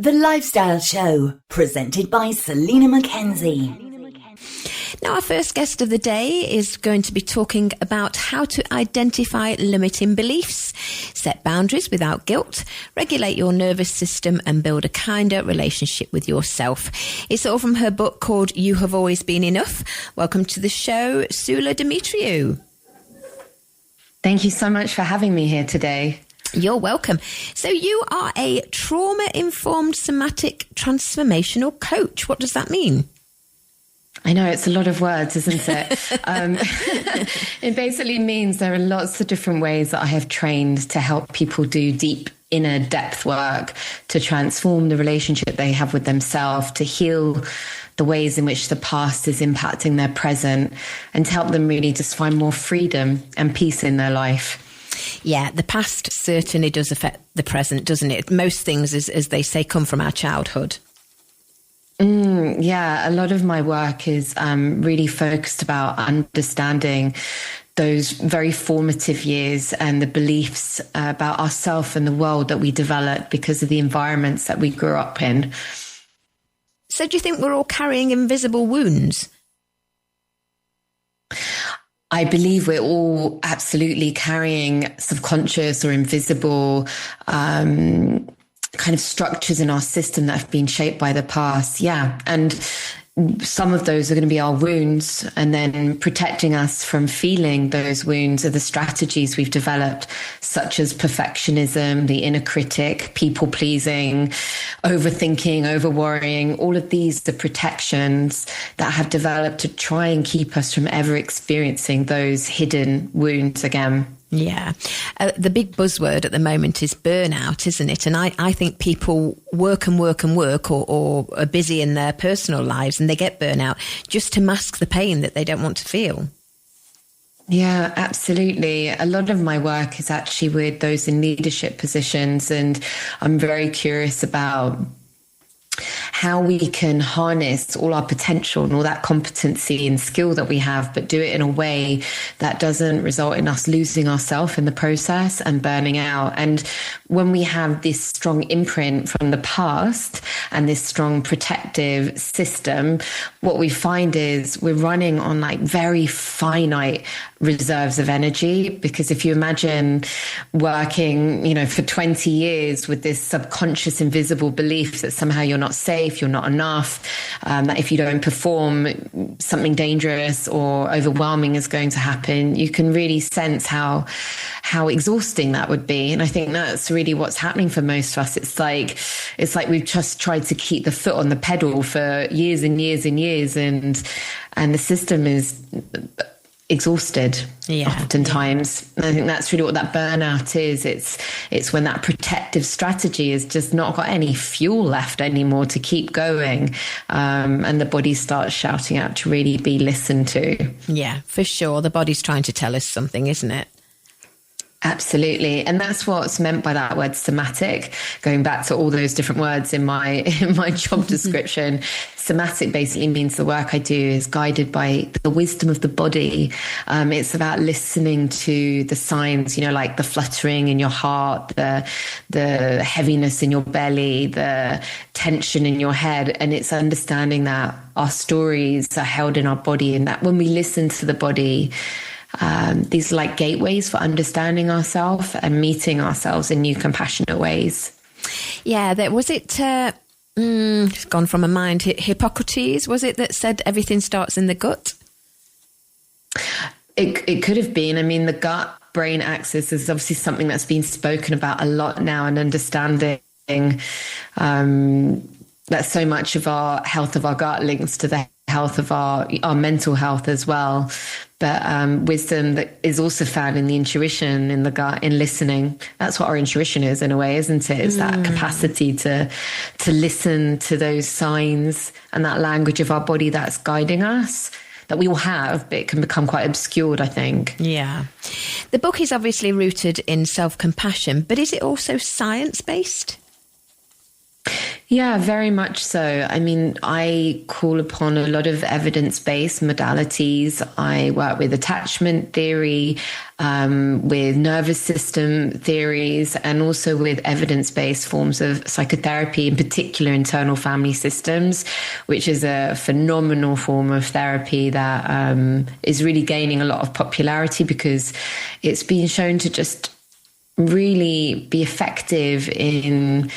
The Lifestyle Show, presented by Selina MacKenzie. Now, our first guest of the day is going to be talking about how to identify limiting beliefs, set boundaries without guilt, regulate your nervous system and build a kinder relationship with yourself. It's all from her book called You Have Always Been Enough. Welcome to the show, Soulla Demetriou. Thank you so much for having me here today. You're welcome. So you are a trauma-informed somatic transformational coach. What does that mean? I know, it's a lot of words, isn't it? It basically means there are lots of different ways that I have trained to help people do deep inner depth work, to transform the relationship they have with themselves, to heal the ways in which the past is impacting their present, and to help them really just find more freedom and peace in their life. Yeah, the past certainly does affect the present, doesn't it? Most things, as they say, come from our childhood. Yeah, a lot of my work is really focused about understanding those very formative years and the beliefs about ourselves and the world that we developed because of the environments that we grew up in. So do you think we're all carrying invisible wounds? I believe we're all absolutely carrying subconscious or invisible kind of structures in our system that have been shaped by the past. Yeah. And some of those are going to be our wounds, and then protecting us from feeling those wounds are the strategies we've developed, such as perfectionism, the inner critic, people pleasing, overthinking, over worrying. All of these are protections that have developed to try and keep us from ever experiencing those hidden wounds again. Yeah. The big buzzword at the moment is burnout, isn't it? And I think people work and work and work or are busy in their personal lives and they get burnout just to mask the pain that they don't want to feel. Yeah, absolutely. A lot of my work is actually with those in leadership positions, and I'm very curious about how we can harness all our potential and all that competency and skill that we have, but do it in a way that doesn't result in us losing ourselves in the process and burning out. And when we have this strong imprint from the past and this strong protective system, what we find is we're running on like very finite reserves of energy. Because if you imagine working, for 20 years with this subconscious invisible belief that somehow you're not safe, you're not enough, that if you don't perform, something dangerous or overwhelming is going to happen, you can really sense how exhausting that would be. And I think that's really what's happening for most of us. It's like we've just tried to keep the foot on the pedal for years and years and years, and the system is exhausted oftentimes. And I think that's really what that burnout is. It's when that protective strategy has just not got any fuel left anymore to keep going, and the body starts shouting out to really be listened to. Yeah, for sure. The body's trying to tell us something, isn't it? Absolutely. And that's what's meant by that word somatic, going back to all those different words in my job description. Somatic basically means the work I do is guided by the wisdom of the body. It's about listening to the signs, like the fluttering in your heart, the heaviness in your belly, the tension in your head. And it's understanding that our stories are held in our body, and that when we listen to the body, these are like gateways for understanding ourselves and meeting ourselves in new compassionate ways. Yeah, it's gone from my mind. Hippocrates, was it, that said everything starts in the gut? It could have been. I mean, the gut-brain axis is obviously something that's been spoken about a lot now, and understanding that so much of our health of our gut links to the health of our mental health as well. But wisdom that is also found in the intuition, in the gut, in listening. That's what our intuition is in a way, isn't it? It's that capacity to listen to those signs and that language of our body that's guiding us, that we all have, but it can become quite obscured, I think. Yeah. The book is obviously rooted in self-compassion, but is it also science-based? Yeah, very much so. I mean, I call upon a lot of evidence-based modalities. I work with attachment theory, with nervous system theories, and also with evidence-based forms of psychotherapy, in particular internal family systems, which is a phenomenal form of therapy that is really gaining a lot of popularity because it's been shown to just really be effective in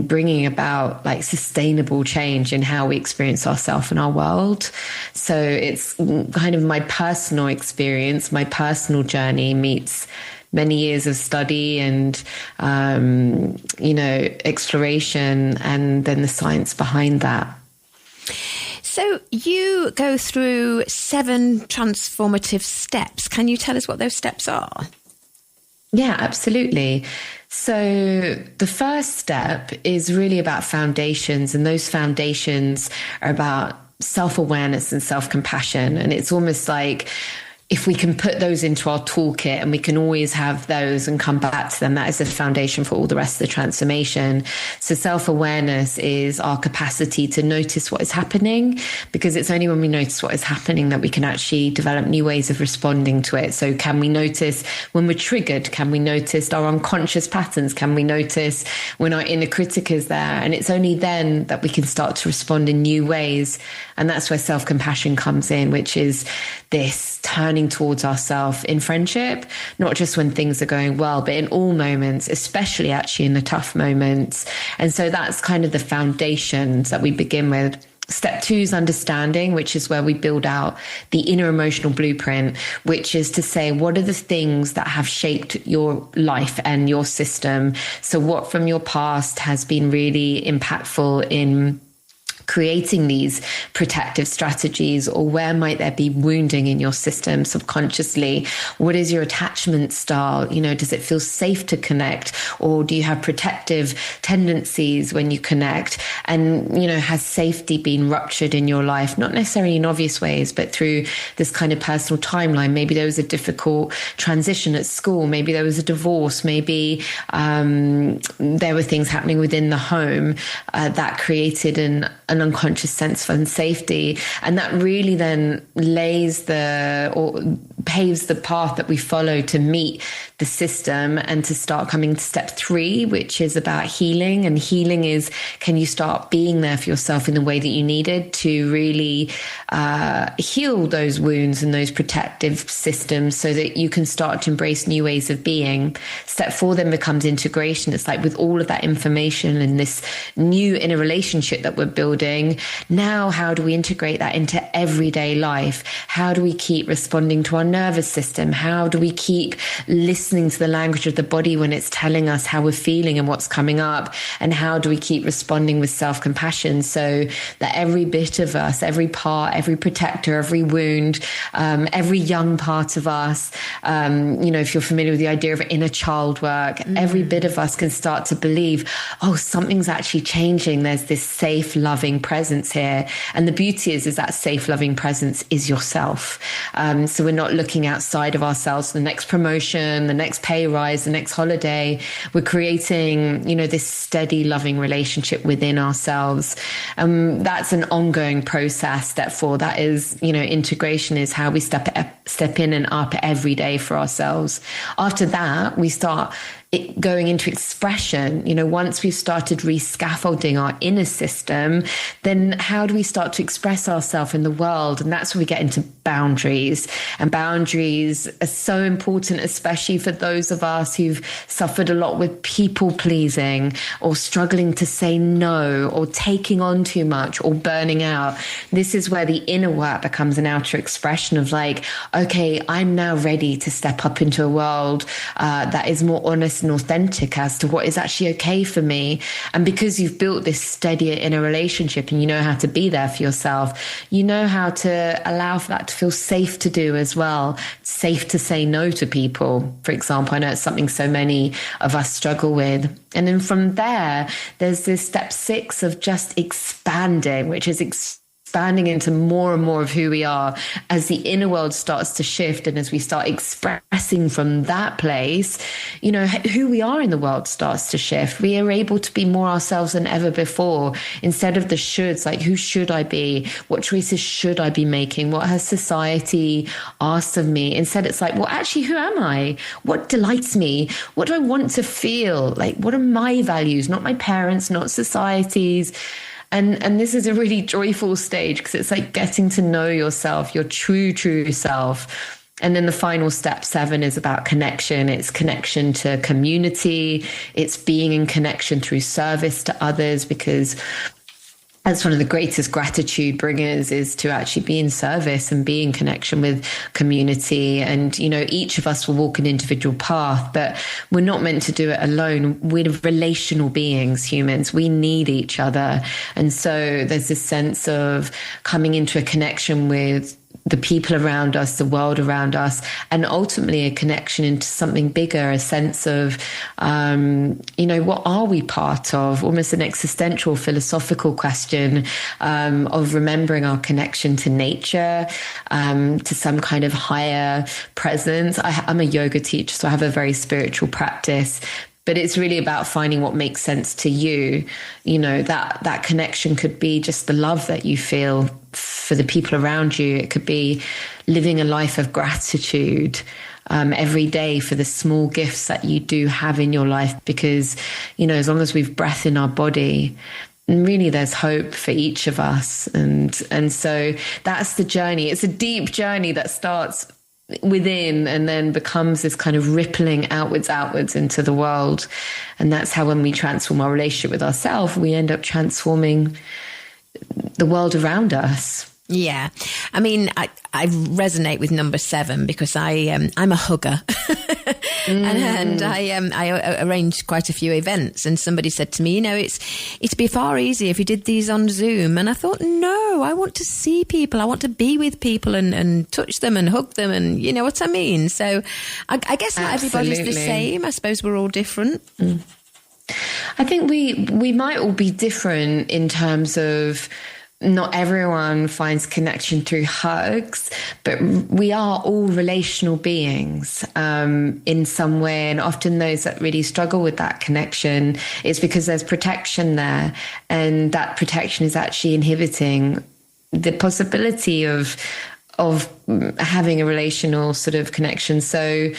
bringing about like sustainable change in how we experience ourselves and our world. So it's kind of my personal experience, my personal journey meets many years of study and, exploration, and then the science behind that. So you go through 7 transformative steps. Can you tell us what those steps are? Yeah, absolutely. So the first step is really about foundations, and those foundations are about self-awareness and self-compassion. And it's almost like if we can put those into our toolkit and we can always have those and come back to them, that is the foundation for all the rest of the transformation. So self-awareness is our capacity to notice what is happening, because it's only when we notice what is happening that we can actually develop new ways of responding to it. So can we notice when we're triggered? Can we notice our unconscious patterns? Can we notice when our inner critic is there? And it's only then that we can start to respond in new ways. And that's where self-compassion comes in, which is this turning towards ourselves in friendship, not just when things are going well, but in all moments, especially actually in the tough moments. And so that's kind of the foundations that we begin with. Step 2 is understanding, which is where we build out the inner emotional blueprint, which is to say, what are the things that have shaped your life and your system? So what from your past has been really impactful in creating these protective strategies, or where might there be wounding in your system subconsciously? What is your attachment style? Does it feel safe to connect, or do you have protective tendencies when you connect? And, has safety been ruptured in your life? Not necessarily in obvious ways, but through this kind of personal timeline. Maybe there was a difficult transition at school. Maybe there was a divorce. Maybe there were things happening within the home that created an unconscious sense of unsafety. And that really then paves the path that we follow to meet the system and to start coming to step 3, which is about healing. And healing is, can you start being there for yourself in the way that you needed to really heal those wounds and those protective systems so that you can start to embrace new ways of being. Step 4 then becomes integration. It's like with all of that information and this new inner relationship that we're building, now how do we integrate that into everyday life? How do we keep responding to our nervous system? How do we keep listening to the language of the body when it's telling us how we're feeling and what's coming up? And how do we keep responding with self-compassion so that every bit of us, every part, every protector, every wound, every young part of us, if you're familiar with the idea of inner child work, every bit of us can start to believe, oh, something's actually changing. There's this safe, loving presence here. And the beauty is that safe, loving presence is yourself. So we're not looking outside of ourselves, the next promotion, the next pay rise, the next holiday. We're creating, this steady, loving relationship within ourselves. That's an ongoing process. Step 4, that is, integration is how we step in and up every day for ourselves. After that, we start going into expression. Once we've started rescaffolding our inner system, then how do we start to express ourselves in the world? And that's where we get into boundaries. And boundaries are so important, especially for those of us who've suffered a lot with people pleasing, or struggling to say no, or taking on too much, or burning out. This is where the inner work becomes an outer expression of like, okay, I'm now ready to step up into a world that is more honest and authentic as to what is actually okay for me. And because you've built this steadier inner relationship and you know how to be there for yourself, you know how to allow for that to feel safe to do as well. Safe to say no to people, for example. I know it's something so many of us struggle with. And then from there, there's this step 6 of just expanding, which is expanding into more and more of who we are, as the inner world starts to shift and as we start expressing from that place, you know, who we are in the world starts to shift. We are able to be more ourselves than ever before, instead of the shoulds, like who should I be? What choices should I be making? What has society asked of me? Instead, it's like, well, actually, who am I? What delights me? What do I want to feel? Like, what are my values? Not my parents, not society's. And this is a really joyful stage, because it's like getting to know yourself, your true self. And then the final step, 7, is about connection. It's connection to community. It's being in connection through service to others, because that's one of the greatest gratitude bringers, is to actually be in service and be in connection with community. And, you know, each of us will walk an individual path, but we're not meant to do it alone. We're relational beings, humans. We need each other. And so there's this sense of coming into a connection with the people around us, the world around us, and ultimately a connection into something bigger, a sense of, you know, what are we part of? Almost an existential, philosophical question of remembering our connection to nature, to some kind of higher presence. I'm a yoga teacher, so I have a very spiritual practice. But it's really about finding what makes sense to you. You know, that connection could be just the love that you feel for the people around you. It could be living a life of gratitude every day for the small gifts that you do have in your life. Because, you know, as long as we've breath in our body, and really there's hope for each of us. And so that's the journey. It's a deep journey that starts within and then becomes this kind of rippling outwards into the world. And that's how, when we transform our relationship with ourselves, we end up transforming the world around us. Yeah. I mean, I resonate with number 7 because I'm a hugger. And I arranged quite a few events, and somebody said to me, you know, it'd be far easier if you did these on Zoom. And I thought, no, I want to see people. I want to be with people and touch them and hug them, and you know what I mean? So I guess not everybody's the same. I suppose we're all different. I think we might all be different in terms of, not everyone finds connection through hugs, but we are all relational beings in some way. And often those that really struggle with that connection is because there's protection there. And that protection is actually inhibiting the possibility of having a relational sort of connection. So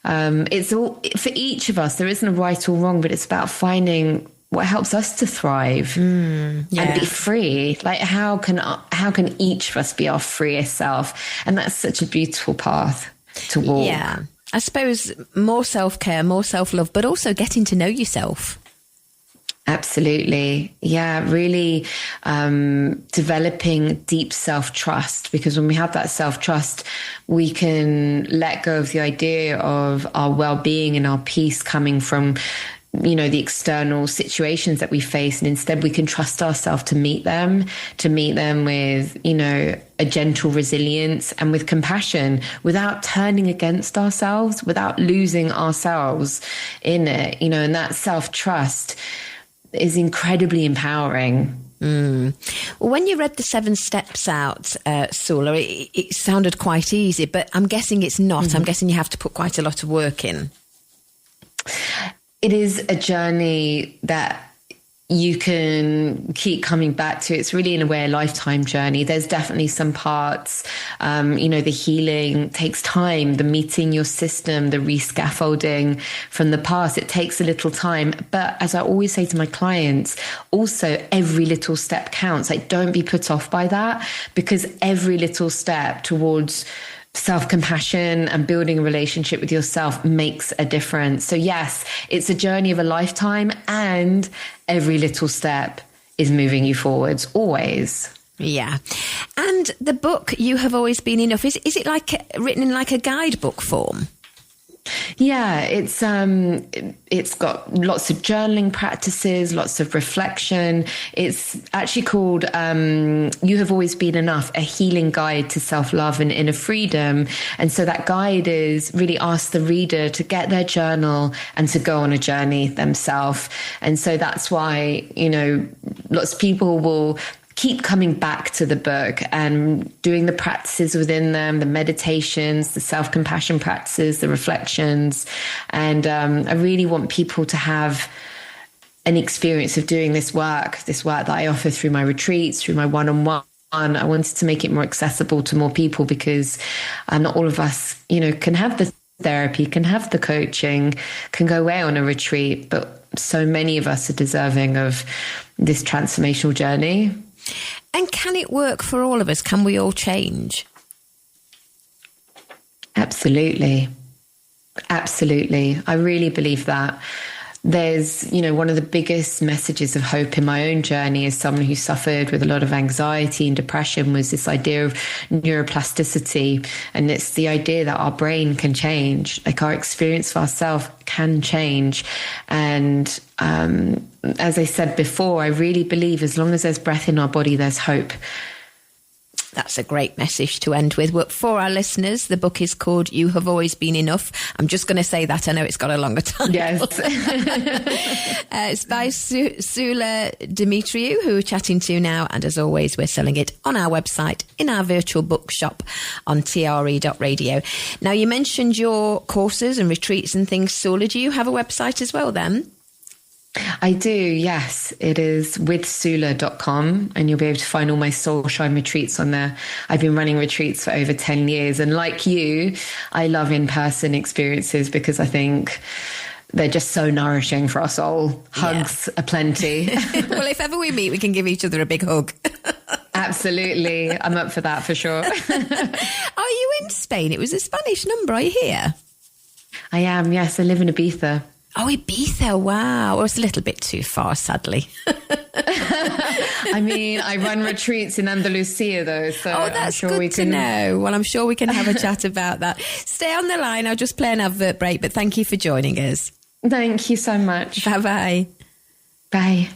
it's all, for each of us, there isn't a right or wrong, but it's about finding what helps us to thrive and be free. Like, how can each of us be our freest self? And that's such a beautiful path to walk. Yeah, I suppose more self-care, more self-love, but also getting to know yourself. Absolutely. Yeah, really developing deep self-trust, because when we have that self-trust, we can let go of the idea of our well-being and our peace coming from, you know, the external situations that we face. And instead we can trust ourselves to meet them with, you know, a gentle resilience and with compassion, without turning against ourselves, without losing ourselves in it, you know. And that self-trust is incredibly empowering. Well, when you read the 7 steps out, Soulla, it sounded quite easy, but I'm guessing it's not. I'm guessing you have to put quite a lot of work in. It is a journey that you can keep coming back to. It's really, in a way, a lifetime journey. There's definitely some parts, you know, the healing takes time, the meeting your system, the rescaffolding from the past. It takes a little time. But as I always say to my clients, also every little step counts. Like, don't be put off by that, because every little step towards self-compassion and building a relationship with yourself makes a difference. So yes, it's a journey of a lifetime, and every little step is moving you forwards, always. Yeah. And the book, You Have Always Been Enough, is it like written in like a guidebook form? Yeah, it's got lots of journaling practices, lots of reflection. It's actually called You Have Always Been Enough, a healing guide to self-love and inner freedom. And so that guide is really asks the reader to get their journal and to go on a journey themselves. And so that's why, you know, lots of people will keep coming back to the book and doing the practices within them, the meditations, the self-compassion practices, the reflections. And I really want people to have an experience of doing this work that I offer through my retreats, through my one-on-one. I wanted to make it more accessible to more people, because not all of us, can have the therapy, can have the coaching, can go away on a retreat, but so many of us are deserving of this transformational journey. And can it work for all of us? Can we all change? Absolutely. Absolutely. I really believe that. There's, one of the biggest messages of hope in my own journey as someone who suffered with a lot of anxiety and depression was this idea of neuroplasticity. And it's the idea that our brain can change, like our experience of ourselves can change. And as I said before, I really believe as long as there's breath in our body, there's hope. That's a great message to end with. But for our listeners, the book is called You Have Always Been Enough. I'm just going to say that. I know it's got a longer title. Yes. It's by Soulla Demetriou, who we're chatting to now. And as always, we're selling it on our website, in our virtual bookshop on TRE.radio. Now, you mentioned your courses and retreats and things, Soulla. Do you have a website as well then? I do, yes. It is withsoulla.com, and you'll be able to find all my Soul Shine retreats on there. I've been running retreats for over 10 years. And like you, I love in-person experiences because I think they're just so nourishing for our soul. Hugs are plenty. Well, if ever we meet, we can give each other a big hug. Absolutely. I'm up for that for sure. Are you in Spain? It was a Spanish number. Are you here? I am, yes. I live in Ibiza. Oh, Ibiza, wow. Well, it's a little bit too far, sadly. I mean, I run retreats in Andalusia, though, so that's I'm sure good we can... to know. Well, I'm sure we can have a chat about that. Stay on the line. I'll just play an advert break, but thank you for joining us. Thank you so much. Bye-bye. Bye.